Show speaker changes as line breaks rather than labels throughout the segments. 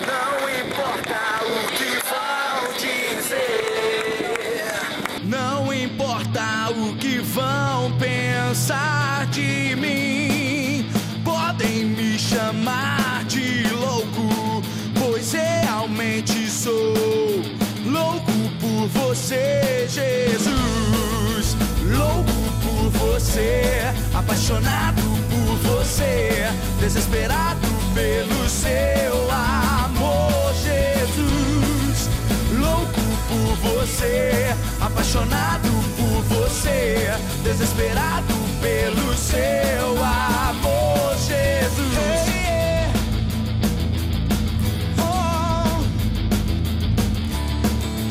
Não importa o que vão dizer, não importa o que vão pensar de mim. Podem me chamar de louco, pois realmente sou louco por você, Jesus. Louco por você, apaixonado por você, desesperado pelo seu amor, Jesus. Louco por você, apaixonado por você, desesperado pelo seu amor, Jesus. Oh,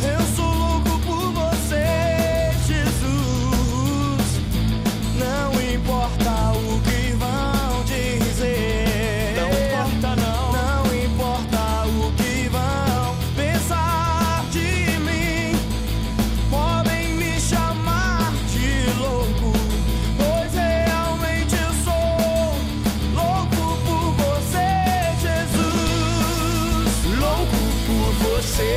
eu sou louco por você, Jesus. Não importa o que vão dizer, não importa não, não importa o que vão pensar de mim. Podem me chamar de louco, pois realmente eu sou louco por você, Jesus. Louco por você,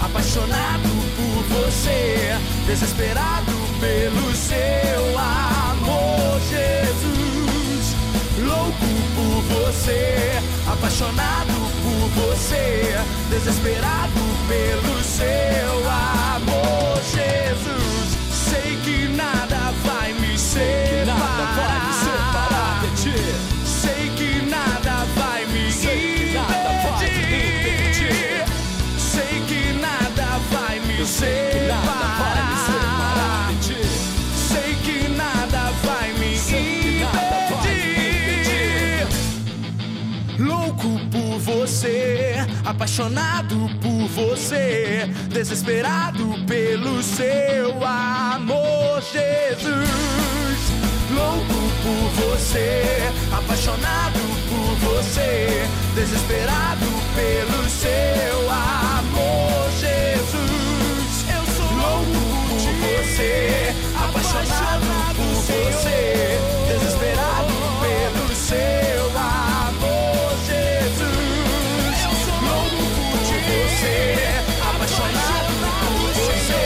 apaixonado por você, desesperado pelo seu amor, Jesus. Louco por você, apaixonado por você, desesperado pelo seu amor, Jesus. Sei que nada vai me separar de ti. Sei que nada vai me impedir. Sei que nada vai me separar de ti. Sei que nada vai me impedir. Louco por você, apaixonado por você, desesperado pelo seu amor, Jesus. Louco por você, apaixonado por você, desesperado pelo seu amor, Jesus. Eu sou louco por você, apaixonado por você, desesperado pelo seu amor, Jesus. Eu sou louco por você, apaixonado por você,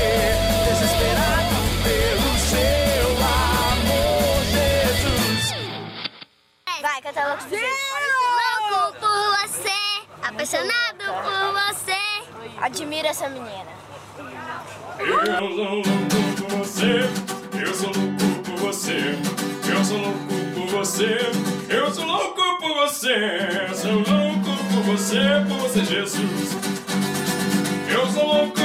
desesperado pelo seu amor, Jesus.
Vai, canta louco por você. Louco por você, apaixonado por você. Admira essa menina.
Eu sou louco por você, eu sou louco por você, eu sou louco por você, eu sou louco por você, sou louco por você, Jesus. Eu sou louco